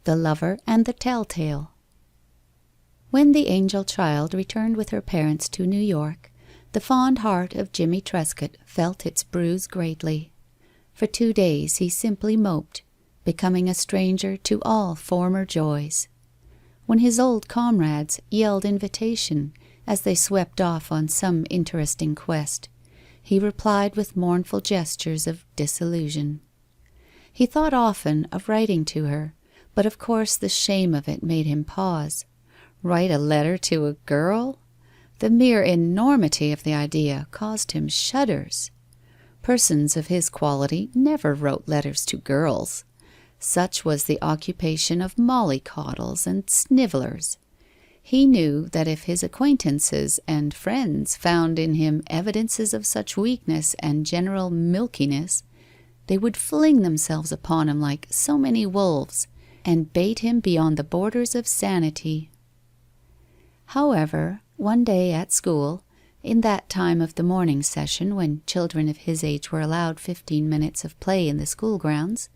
The Lover and the Telltale. When the angel child returned with her parents to New York, the fond heart of Jimmy Trescott felt its bruise greatly. For 2 days he simply moped, becoming a stranger to all former joys. When his old comrades yelled invitation as they swept off on some interesting quest, he replied with mournful gestures of disillusion. He thought often of writing to her, but of course the shame of it made him pause. Write a letter to a girl? The mere enormity of the idea caused him shudders. Persons of his quality never wrote letters to girls. Such was the occupation of mollycoddles and snivellers. He knew that if his acquaintances and friends found in him evidences of such weakness and general milkiness, they would fling themselves upon him like so many wolves, and bait him beyond the borders of sanity. However, one day at school, in that time of the morning session when children of his age were allowed 15 minutes of play in the school grounds,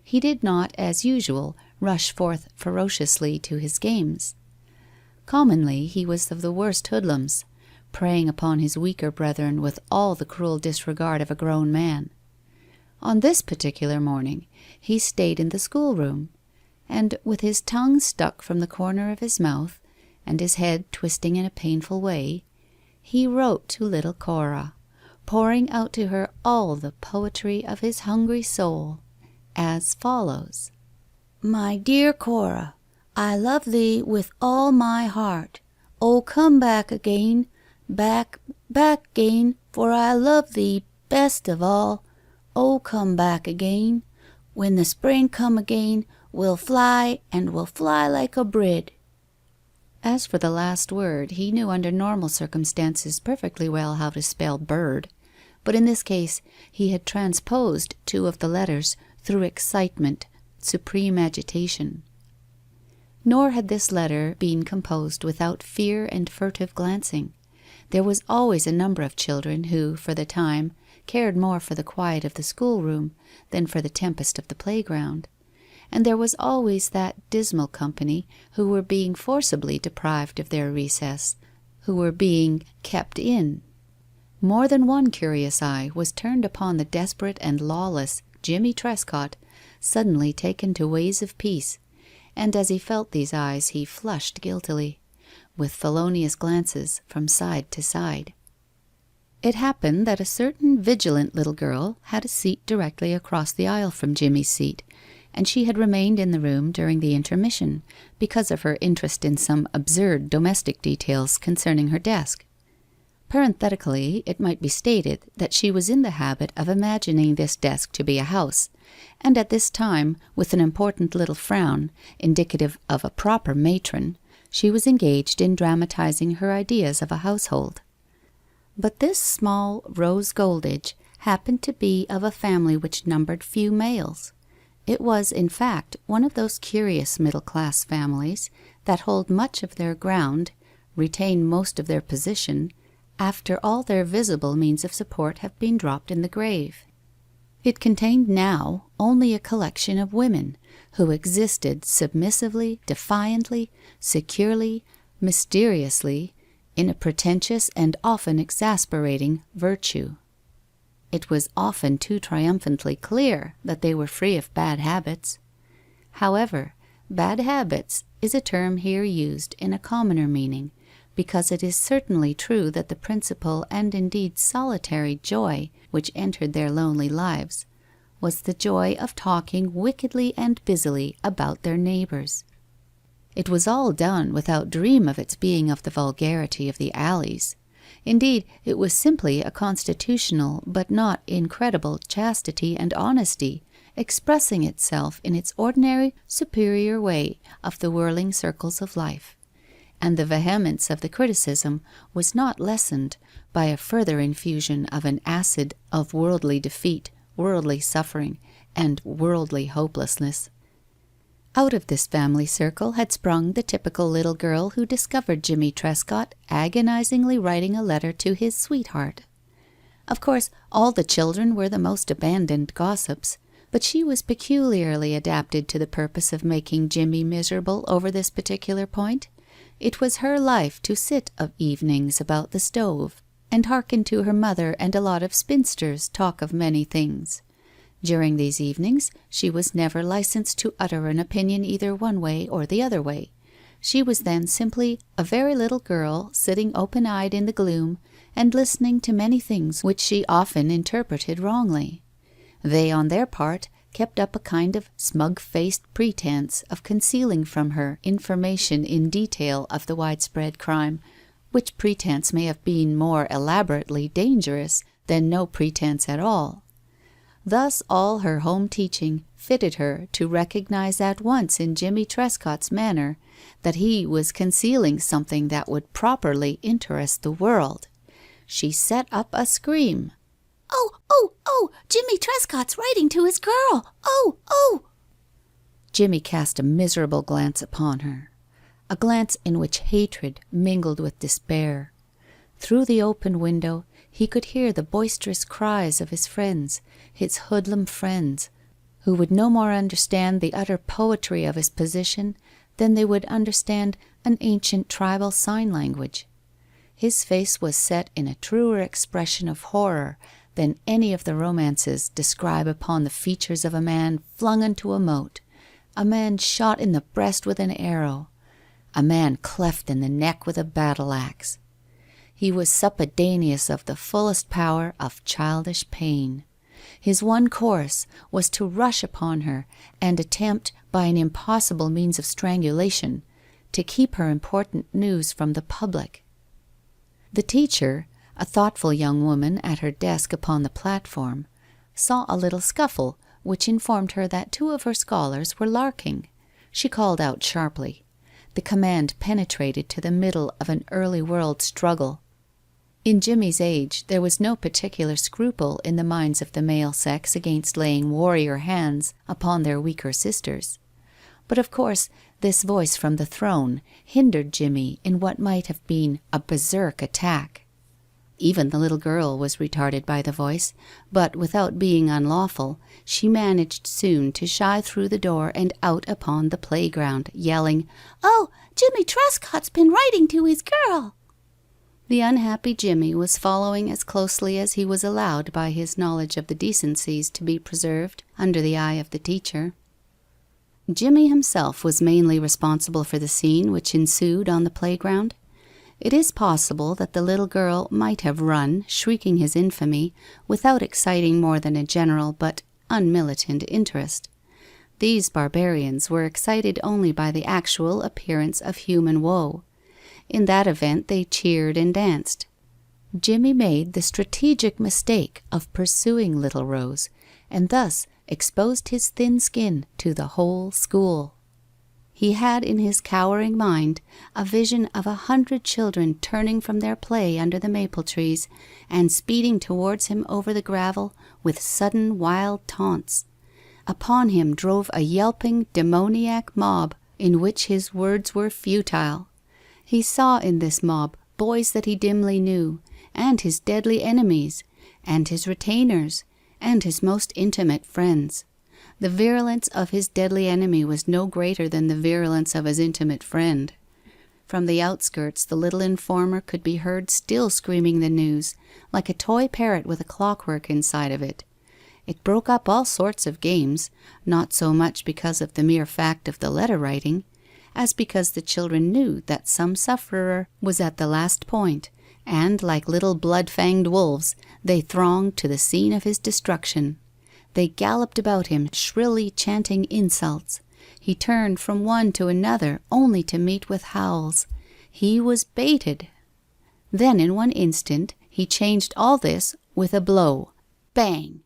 he did not, as usual, rush forth ferociously to his games. Commonly he was of the worst hoodlums, preying upon his weaker brethren with all the cruel disregard of a grown man. On this particular morning he stayed in the schoolroom, and, with his tongue stuck from the corner of his mouth, and his head twisting in a painful way, he wrote to little Cora, pouring out to her all the poetry of his hungry soul, as follows. My dear Cora, I love thee with all my heart. Oh, come back again, back again, for I love thee best of all. Oh, come back again. When the spring come again, we'll fly, and we'll fly like a bird. As for the last word, he knew under normal circumstances perfectly well how to spell bird, but in this case he had transposed 2 of the letters through excitement, supreme agitation. Nor had this letter been composed without fear and furtive glancing. There was always a number of children who, for the time, cared more for the quiet of the schoolroom than for the tempest of the playground. And there was always that dismal company who were being forcibly deprived of their recess, who were being kept in. More than one curious eye was turned upon the desperate and lawless Jimmy Trescott, suddenly taken to ways of peace, and as he felt these eyes he flushed guiltily, with felonious glances from side to side. It happened that a certain vigilant little girl had a seat directly across the aisle from Jimmy's seat, and she had remained in the room during the intermission because of her interest in some absurd domestic details concerning her desk. Parenthetically, it might be stated that she was in the habit of imagining this desk to be a house, and at this time, with an important little frown, indicative of a proper matron, she was engaged in dramatizing her ideas of a household. But this small Rose Goldage happened to be of a family which numbered few males. It was, in fact, one of those curious middle-class families that hold much of their ground, retain most of their position, after all their visible means of support have been dropped in the grave. It contained now only a collection of women who existed submissively, defiantly, securely, mysteriously, in a pretentious and often exasperating virtue. It was often too triumphantly clear that they were free of bad habits. However, bad habits is a term here used in a commoner meaning, because it is certainly true that the principal and indeed solitary joy which entered their lonely lives was the joy of talking wickedly and busily about their neighbours. It was all done without dream of its being of the vulgarity of the alleys. Indeed, it was simply a constitutional but not incredible chastity and honesty, expressing itself in its ordinary superior way of the whirling circles of life. And the vehemence of the criticism was not lessened by a further infusion of an acid of worldly defeat, worldly suffering, and worldly hopelessness. Out of this family circle had sprung the typical little girl who discovered Jimmy Trescott agonizingly writing a letter to his sweetheart. Of course, all the children were the most abandoned gossips, But she was peculiarly adapted to the purpose of making Jimmy miserable over this particular point. It was her life to sit of evenings about the stove and hearken to her mother and a lot of spinsters talk of many things. During these evenings she was never licensed to utter an opinion either one way or the other way. She was then simply a very little girl sitting open-eyed in the gloom and listening to many things which she often interpreted wrongly. They, on their part, kept up a kind of smug-faced pretense of concealing from her information in detail of the widespread crime, which pretense may have been more elaborately dangerous than no pretense at all. Thus all her home teaching fitted her to recognize at once in Jimmy Trescott's manner that he was concealing something that would properly interest the world. She set up a scream. "Oh, oh, oh! Jimmy Trescott's writing to his girl! Oh, oh!" Jimmy cast a miserable glance upon her, a glance in which hatred mingled with despair. Through the open window he could hear the boisterous cries of his friends, his hoodlum friends, who would no more understand the utter poetry of his position than they would understand an ancient tribal sign language. His face was set in a truer expression of horror than any of the romances describe upon the features of a man flung into a moat, a man shot in the breast with an arrow, a man cleft in the neck with a battle-axe. He was suppedaneous of the fullest power of childish pain. His one course was to rush upon her and attempt, by an impossible means of strangulation, to keep her important news from the public. The teacher, a thoughtful young woman at her desk upon the platform, saw a little scuffle which informed her that two of her scholars were larking. She called out sharply. The command penetrated to the middle of an early world struggle. In Jimmy's age there was no particular scruple in the minds of the male sex against laying warrior hands upon their weaker sisters. But of course this voice from the throne hindered Jimmy in what might have been a berserk attack. Even the little girl was retarded by the voice, but without being unlawful, she managed soon to shy through the door and out upon the playground, yelling, "Oh, Jimmy Trescott's been writing to his girl!" The unhappy Jimmy was following as closely as he was allowed by his knowledge of the decencies to be preserved under the eye of the teacher. Jimmy himself was mainly responsible for the scene which ensued on the playground. It is possible that the little girl might have run, shrieking his infamy, without exciting more than a general but unmilitant interest. These barbarians were excited only by the actual appearance of human woe. In that event they cheered and danced. Jimmy made the strategic mistake of pursuing little Rose, and thus exposed his thin skin to the whole school. He had in his cowering mind a vision of 100 children turning from their play under the maple trees and speeding towards him over the gravel with sudden wild taunts. Upon him drove a yelping, demoniac mob in which his words were futile. He saw in this mob boys that he dimly knew, and his deadly enemies, and his retainers, and his most intimate friends. The virulence of his deadly enemy was no greater than the virulence of his intimate friend. From the outskirts the little informer could be heard still screaming the news, like a toy parrot with a clockwork inside of it. It broke up all sorts of games, not so much because of the mere fact of the letter writing, as because the children knew that some sufferer was at the last point, and, like little blood-fanged wolves, they thronged to the scene of his destruction. They galloped about him, shrilly chanting insults. He turned from one to another, only to meet with howls. He was baited. Then, in one instant, he changed all this with a blow. Bang!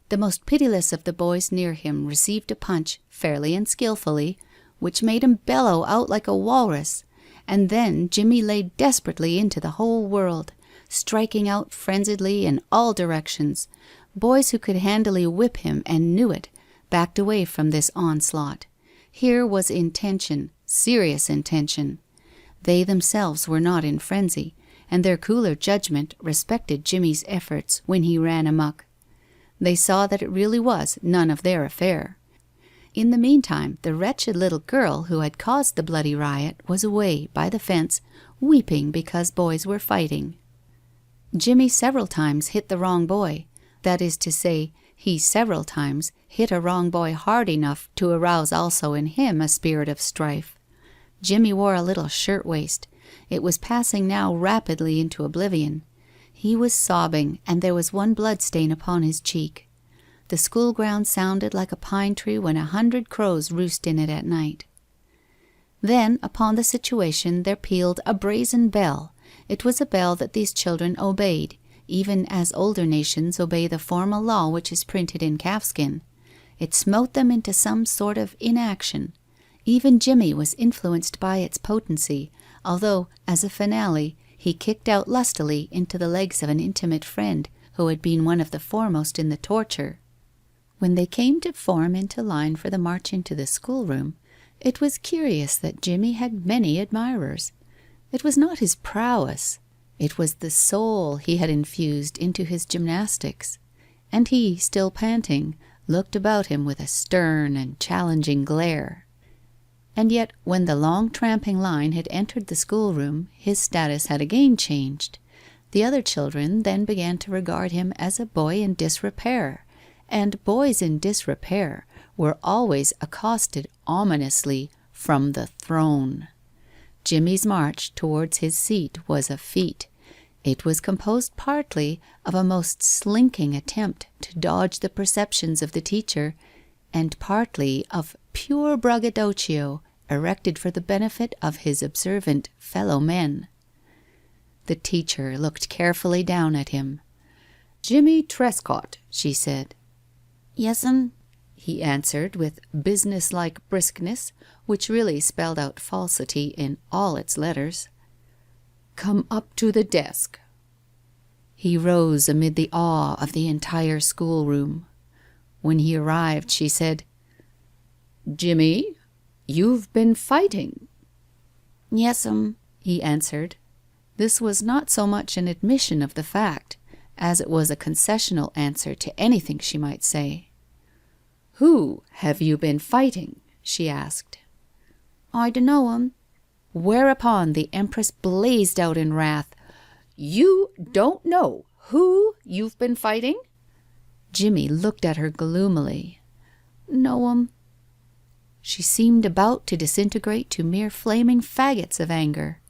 The most pitiless of the boys near him received a punch, fairly and skillfully, which made him bellow out like a walrus, and then Jimmy laid desperately into the whole world, striking out frenziedly in all directions. Boys who could handily whip him and knew it, backed away from this onslaught. Here was intention, serious intention. They themselves were not in frenzy, and their cooler judgment respected Jimmy's efforts when he ran amok. They saw that it really was none of their affair. In the meantime, the wretched little girl who had caused the bloody riot was away by the fence, weeping because boys were fighting. Jimmy several times hit the wrong boy. That is to say, he several times hit a wrong boy hard enough to arouse also in him a spirit of strife. Jimmy wore a little shirtwaist. It was passing now rapidly into oblivion. He was sobbing, and there was one blood-stain upon his cheek. The school ground sounded like a pine tree when 100 crows roost in it at night. Then, upon the situation, there pealed a brazen bell. It was a bell that these children obeyed, even as older nations obey the formal law which is printed in calfskin. It smote them into some sort of inaction. Even Jimmy was influenced by its potency, although, as a finale, he kicked out lustily into the legs of an intimate friend who had been one of the foremost in the torture. When they came to form into line for the march into the schoolroom, it was curious that Jimmy had many admirers. It was not his prowess. It was the soul he had infused into his gymnastics. And he, still panting, looked about him with a stern and challenging glare. And yet, when the long tramping line had entered the schoolroom, his status had again changed. The other children then began to regard him as a boy in disrepair, and boys in disrepair were always accosted ominously from the throne. Jimmy's march towards his seat was a feat. It was composed partly of a most slinking attempt to dodge the perceptions of the teacher, and partly of pure braggadocio erected for the benefit of his observant fellow men. The teacher looked carefully down at him. "Jimmy Trescott," she said. "Yes'm," he answered with business-like briskness, which really spelled out falsity in all its letters. "Come up to the desk." He rose amid the awe of the entire schoolroom. When he arrived, she said, "Jimmy, you've been fighting." "Yes'm," he answered. This was not so much an admission of the fact as it was a concessional answer to anything she might say. "Who have you been fighting?" she asked. "I dunno'm." Whereupon the Empress blazed out in wrath. "You don't know who you've been fighting?" Jimmy looked at her gloomily. "No'm." She seemed about to disintegrate to mere flaming faggots of anger.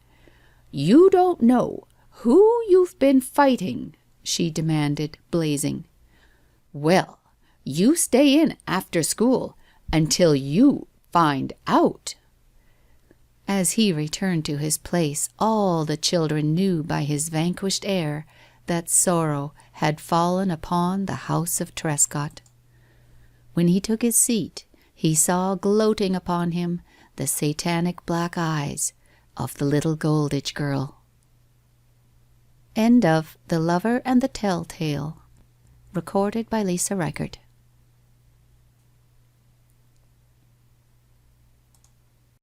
"You don't know who you've been fighting?" she demanded, blazing. "Well, you stay in after school until you find out." As he returned to his place, all the children knew by his vanquished air that sorrow had fallen upon the house of Trescott. When he took his seat, he saw gloating upon him the satanic black eyes of the little Golditch girl. End of The Lover and the Telltale. Recorded by Lisa Reichert.